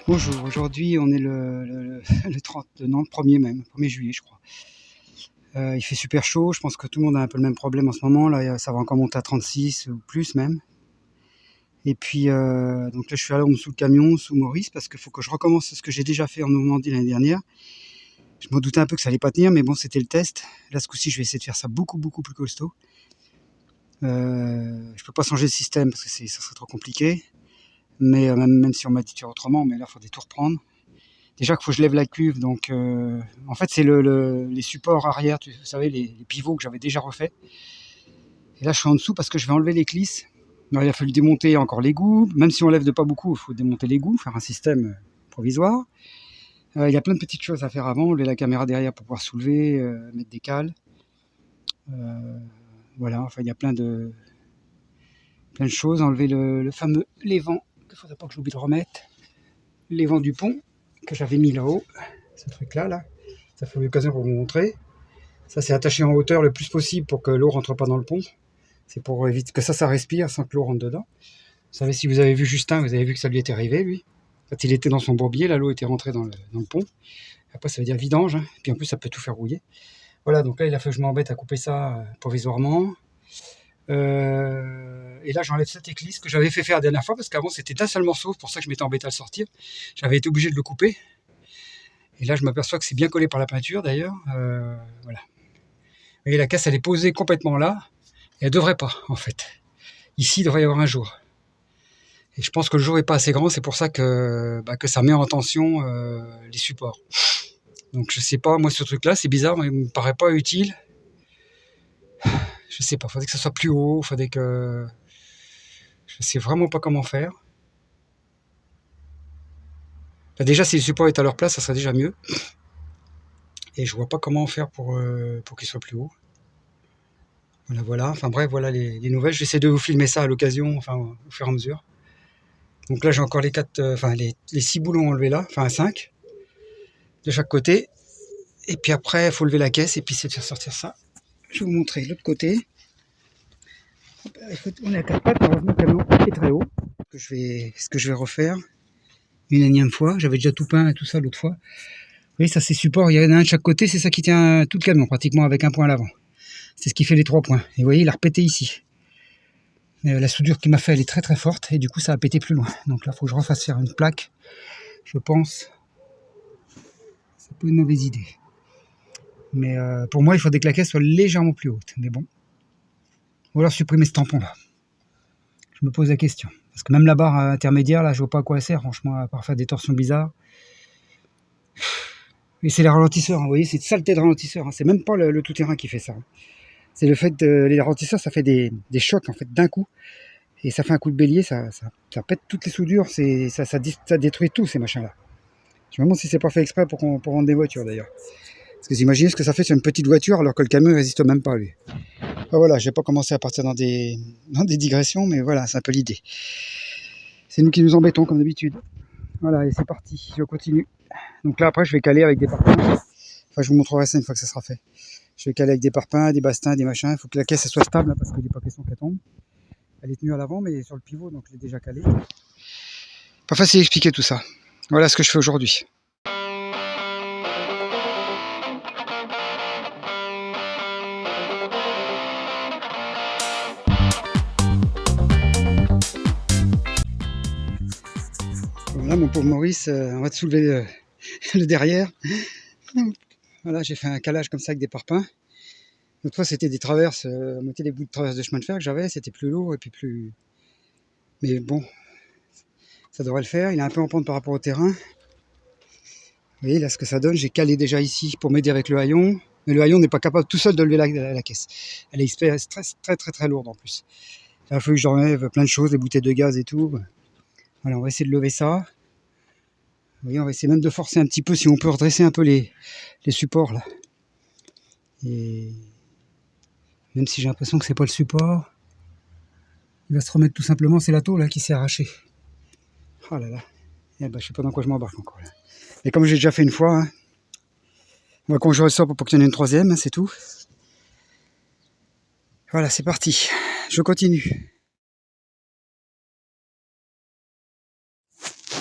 Bonjour, aujourd'hui on est le 30, non, le 1er même, 1er juillet je crois. Il fait super chaud, je pense que tout le monde a un peu le même problème en ce moment, là ça va encore monter à 36 ou plus même. Et puis donc là je suis à l'ombre sous le camion, sous Maurice, parce qu'il faut que je recommence ce que j'ai déjà fait en Normandie l'année dernière. Je m'en doutais un peu que ça allait pas tenir, mais bon, c'était le test. Là ce coup-ci je vais essayer de faire ça beaucoup plus costaud. Je peux pas changer le système parce que ça serait trop compliqué. Mais même si on m'a dit de faire autrement, mais là il faudrait tout reprendre. Déjà qu'il faut que je lève la cuve, donc en fait c'est les supports arrière, vous savez, les pivots que j'avais déjà refait. Et là je suis en dessous parce que je vais enlever les clisses. Alors, il a fallu démonter encore l'égout, même si on lève de pas beaucoup, il faut démonter l'égout, faire un système provisoire. Il y a plein de petites choses à faire avant, enlever la caméra derrière pour pouvoir soulever, mettre des cales. Voilà, enfin il y a plein de choses, enlever le fameux l'évent, qu'il ne faudrait pas que j'oublie de remettre. L'évent du pont que j'avais mis là-haut, ce truc-là, ça fait l'occasion pour vous montrer. Ça c'est attaché en hauteur le plus possible pour que l'eau rentre pas dans le pont. C'est pour éviter que ça respire sans que l'eau rentre dedans. Vous savez, si vous avez vu Justin, vous avez vu que ça lui était arrivé, lui. Quand il était dans son bourbier, l'eau était rentrée dans le pont. Après, ça veut dire vidange, hein. Et puis en plus, ça peut tout faire rouiller. Voilà, donc là, il a fallu que je m'embête à couper ça provisoirement. Et là, j'enlève cette éclisse que j'avais fait faire la dernière fois, parce qu'avant, c'était d'un seul morceau, c'est pour ça que je m'étais embêté à le sortir. J'avais été obligé de le couper. Et là, je m'aperçois que c'est bien collé par la peinture, d'ailleurs. Voilà. Et la caisse, elle est posée complètement là. Et elle devrait pas, en fait. Ici, il devrait y avoir un jour. Et je pense que le jour est pas assez grand, c'est pour ça que ça met en tension les supports. Donc je sais pas, moi ce truc-là, c'est bizarre, mais il me paraît pas utile. Je sais pas, faudrait que ça soit plus haut, faudrait que... Je sais vraiment pas comment faire. Bah, déjà, si le support est à leur place, ça serait déjà mieux. Et je vois pas comment faire pour qu'il soit plus haut. Voilà. Enfin bref, voilà les nouvelles. J'essaie de vous filmer ça à l'occasion, enfin au fur et à mesure. Donc là, j'ai encore les 6 boulons enlevés là, enfin 5 de chaque côté. Et puis après, il faut lever la caisse et puis c'est de faire sortir ça. Je vais vous montrer l'autre côté. On est à 4 pattes, heureusement le camion est très haut. Ce que je vais refaire une énième fois. J'avais déjà tout peint et tout ça l'autre fois. Vous voyez, ça c'est support, il y en a un de chaque côté, c'est ça qui tient tout le camion, pratiquement avec un point à l'avant. C'est ce qui fait les 3 points. Et vous voyez, il a repété ici. La soudure qu'il m'a fait, elle est très forte et du coup ça a pété plus loin. Donc là, il faut que je refasse faire une plaque. Je pense. C'est pas une mauvaise idée. Mais pour moi, il faudrait que la caisse soit légèrement plus haute. Mais bon. Ou alors supprimer ce tampon-là. Je me pose la question. Parce que même la barre intermédiaire, là, je vois pas à quoi elle sert, franchement, à part faire des torsions bizarres. Et c'est les ralentisseurs, hein, vous voyez, c'est une saleté de ralentisseur. Hein. C'est même pas le tout-terrain qui fait ça. Hein. C'est le fait les ralentisseurs, ça fait des chocs en fait d'un coup. Et ça fait un coup de bélier, ça pète toutes les soudures, ça détruit tout ces machins-là. Je me demande si c'est pas fait exprès pour rendre des voitures d'ailleurs. Parce que vous imaginez ce que ça fait sur une petite voiture alors que le camion ne résiste même pas lui. Enfin, voilà, je vais pas commencer à partir dans des digressions, mais voilà, c'est un peu l'idée. C'est nous qui nous embêtons comme d'habitude. Voilà, et c'est parti, je continue. Donc là après je vais caler avec des parpaings. Enfin je vous montrerai ça une fois que ça sera fait. Je vais caler avec des parpaings, des bastins, des machins. Il faut que la caisse soit stable parce qu'il n'est pas question qu'elle tombe. Elle est tenue à l'avant mais sur le pivot donc je l'ai déjà calée. Pas facile d'expliquer tout ça. Voilà ce que je fais aujourd'hui. Voilà mon pauvre Maurice, on va te soulever le derrière. Voilà, j'ai fait un calage comme ça avec des parpaings. L'autre fois c'était des traverses, à moitié des bouts de traverses de chemin de fer que j'avais, c'était plus lourd et puis plus... Mais bon, ça devrait le faire, il est un peu en pente par rapport au terrain. Vous voyez là ce que ça donne, j'ai calé déjà ici pour m'aider avec le haillon. Mais le haillon n'est pas capable tout seul de lever la caisse. Elle est très lourde en plus. Là, il faut que j'enlève plein de choses, les bouteilles de gaz et tout. Voilà, on va essayer de lever ça. Vous voyez, on va essayer même de forcer un petit peu si on peut redresser un peu les supports là. Et même si j'ai l'impression que c'est pas le support, il va se remettre tout simplement, c'est la tôle là qui s'est arrachée. Oh là là. Eh ben, je sais pas dans quoi je m'embarque encore là. Mais comme j'ai déjà fait une fois, hein, on va conjurer ça pour qu'il y en ait une troisième, hein, c'est tout. Voilà, c'est parti. Je continue.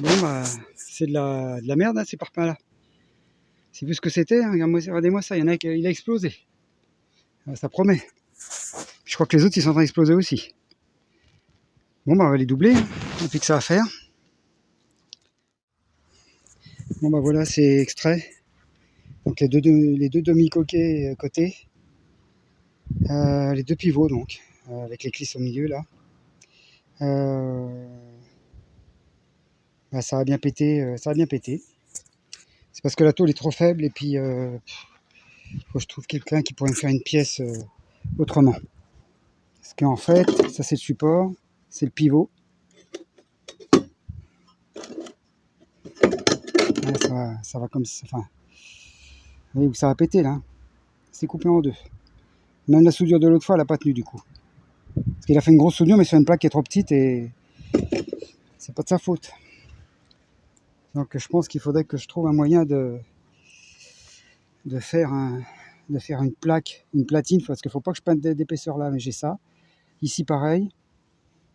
Bon bah c'est de la merde, hein, ces parpaings là. C'est vu ce que c'était, hein. Regardez-moi ça, il y en a qui il a explosé. Ça promet. Je crois que les autres ils sont en train d'exploser aussi. Bon bah on va les doubler, hein. Et puis que ça à faire. Bon bah voilà, c'est extrait. Donc les deux demi-coquets côté. Les deux pivots donc, avec les clisses au milieu là. Bah, ça a bien pété, ça a bien pété. C'est parce que la tôle est trop faible et puis faut que je trouve quelqu'un qui pourrait me faire une pièce autrement. Parce qu'en fait, ça c'est le support, c'est le pivot. Ouais, ça va comme ça. Enfin, vous voyez où ça va péter là. C'est coupé en deux. Même la soudure de l'autre fois, elle n'a pas tenu du coup. Parce qu'il a fait une grosse soudure, mais sur une plaque qui est trop petite et c'est pas de sa faute. Donc je pense qu'il faudrait que je trouve un moyen de faire une plaque, une platine, parce qu'il ne faut pas que je prenne d'épaisseur là, mais j'ai ça. Ici pareil,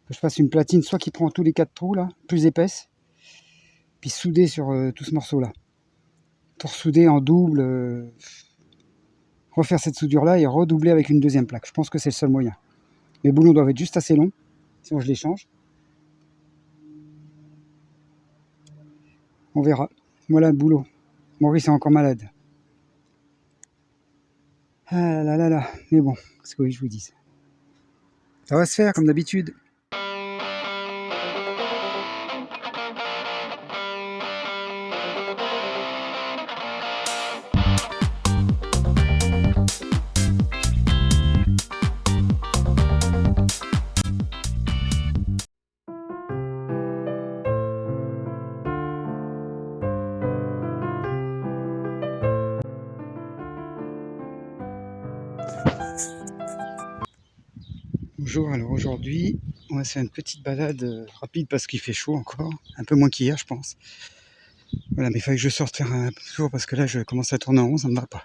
que je fasse une platine soit qui prend tous les 4 trous là, plus épaisse, puis souder sur tout ce morceau là. Pour souder en double, refaire cette soudure là et redoubler avec une deuxième plaque. Je pense que c'est le seul moyen. Les boulons doivent être juste assez longs, sinon je les change. On verra. Voilà le boulot. Maurice est encore malade. Ah là là là, mais bon, qu'est-ce que je vous dis. Ça va se faire comme d'habitude. Bonjour, alors aujourd'hui, on va se faire une petite balade rapide parce qu'il fait chaud encore, un peu moins qu'hier je pense. Voilà, mais il fallait que je sorte faire un tour parce que là je commence à tourner en rond, ça ne va pas.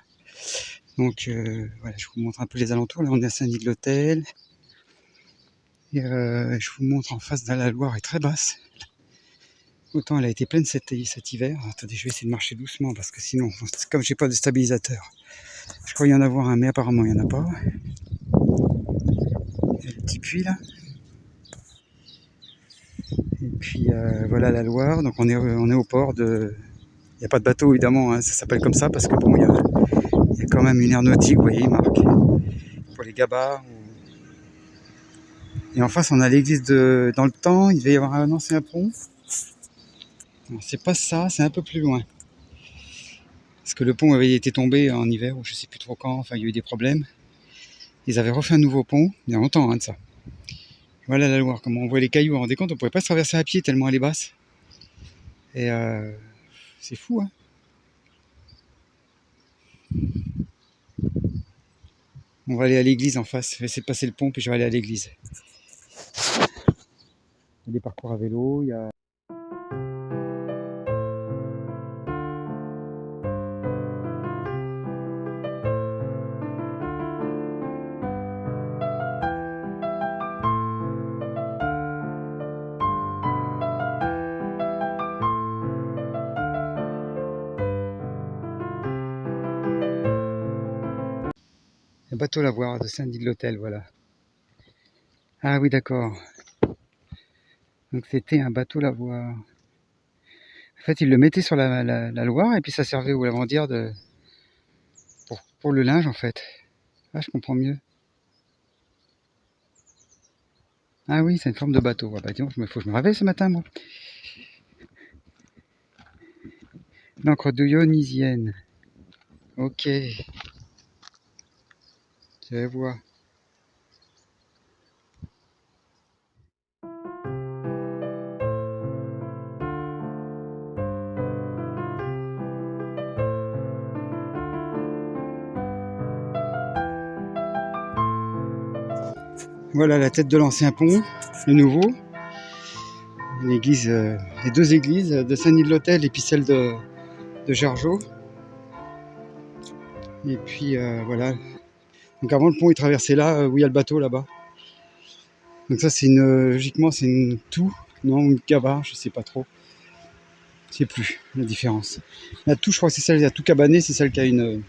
Donc voilà, je vous montre un peu les alentours. Là on est à Saint-Denis-de-l'Hôtel. Et je vous montre en face, la Loire est très basse. Autant elle a été pleine cet hiver. Attendez, je vais essayer de marcher doucement parce que sinon, comme j'ai pas de stabilisateur, je crois y en avoir un, mais apparemment il n'y en a pas. Il y a le petit puits là. Et puis voilà la Loire, donc on est au port de... Il n'y a pas de bateau évidemment, hein, ça s'appelle comme ça parce que bon, il y a quand même une aire nautique, vous voyez, il marque pour les gabarres. Et en face on a l'église de... Dans le temps, il devait y avoir un ancien pont. Alors, c'est pas ça, c'est un peu plus loin. Parce que le pont avait été tombé en hiver, ou je sais plus trop quand, enfin il y a eu des problèmes. Ils avaient refait un nouveau pont, il y a longtemps de ça. Voilà la Loire, comment on voit les cailloux, vous vous rendez compte, on pouvait pas se traverser à pied tellement elle est basse. Et c'est fou, hein. On va aller à l'église en face, je vais essayer de passer le pont, puis je vais aller à l'église. Il y a des parcours à vélo, il y a... Un bateau Lavoir de Saint-Denis-de-l'Hôtel, voilà. Ah oui, d'accord. Donc c'était un bateau Lavoir. En fait, ils le mettaient sur la Loire et puis ça servait aux lavandières pour le linge en fait. Ah, je comprends mieux. Ah oui, c'est une forme de bateau. Ah bah disons, faut que je me réveille ce matin, moi. L'encre dionysienne. Ok. Je vais voir. Voilà la tête de l'ancien pont, le nouveau. L'église, les deux églises de Saint-Denis-de-l'Hôtel et puis celle de Jargeau. Et puis voilà. Donc avant le pont il traversait là, où il y a le bateau là-bas. Donc ça c'est logiquement c'est une toux, non, une gabarre, je sais pas trop. Je sais plus la différence. La Tout, je crois que c'est celle, la Tout Cabané, c'est celle qui a une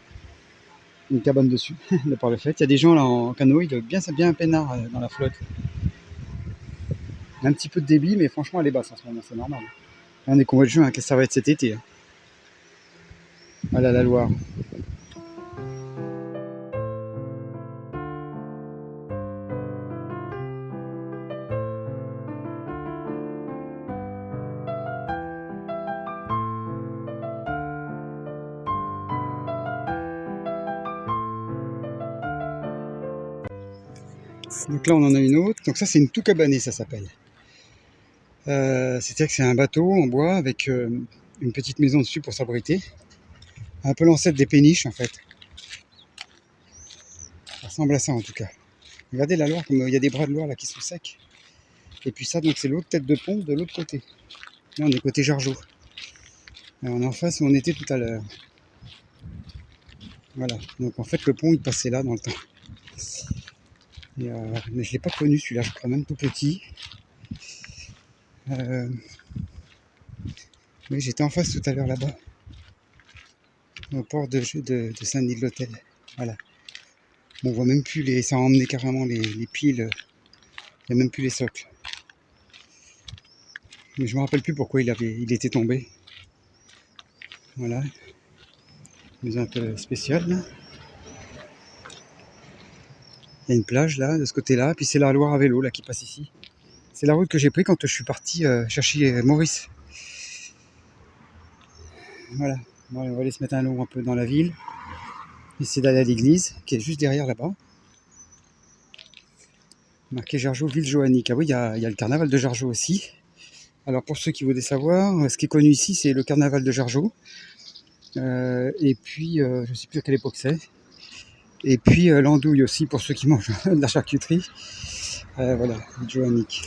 cabane dessus, de par le fait. Il y a des gens là en canot, ils doivent bien peinard dans la flotte. Un petit peu de débit, mais franchement, elle est basse en ce moment, c'est normal. Là, on est qu'au mois de juin, qu'est-ce que ça va être cet été hein. Voilà la Loire. Donc là, on en a une autre. Donc ça, c'est une Tout Cabané, ça s'appelle. C'est-à-dire que c'est un bateau en bois avec une petite maison dessus pour s'abriter. Un peu l'ancêtre des péniches, en fait. Ça ressemble à ça, en tout cas. Regardez la Loire, comme il y a des bras de Loire là qui sont secs. Et puis ça, donc c'est l'autre tête de pont de l'autre côté. Là, on est côté Jargeau. On est en face où on était tout à l'heure. Voilà. Donc en fait, le pont, il passait là dans le temps. Et, mais je ne l'ai pas connu celui-là, je crois même tout petit. Mais j'étais en face tout à l'heure là-bas. Au port de Saint-Denis-de-l'Hôtel. Voilà. Bon, on voit même plus les. Ça a emmené carrément les piles. Il n'y a même plus les socles. Mais je me rappelle plus pourquoi il était tombé. Voilà. Maison un peu spéciale là. Il y a une plage là, de ce côté-là. Puis c'est la Loire à vélo là qui passe ici. C'est la route que j'ai prise quand je suis parti chercher Maurice. Voilà. Bon, on va aller se mettre un long un peu dans la ville. Essayer d'aller à l'église, qui est juste derrière là-bas. Marqué Jargeau, ville joannique. Ah oui, il y a le carnaval de Jargeau aussi. Alors pour ceux qui voudraient savoir, ce qui est connu ici, c'est le carnaval de Jargeau. Et puis, je ne sais plus à quelle époque c'est. Et puis l'andouille aussi, pour ceux qui mangent de la charcuterie. Voilà, joannique.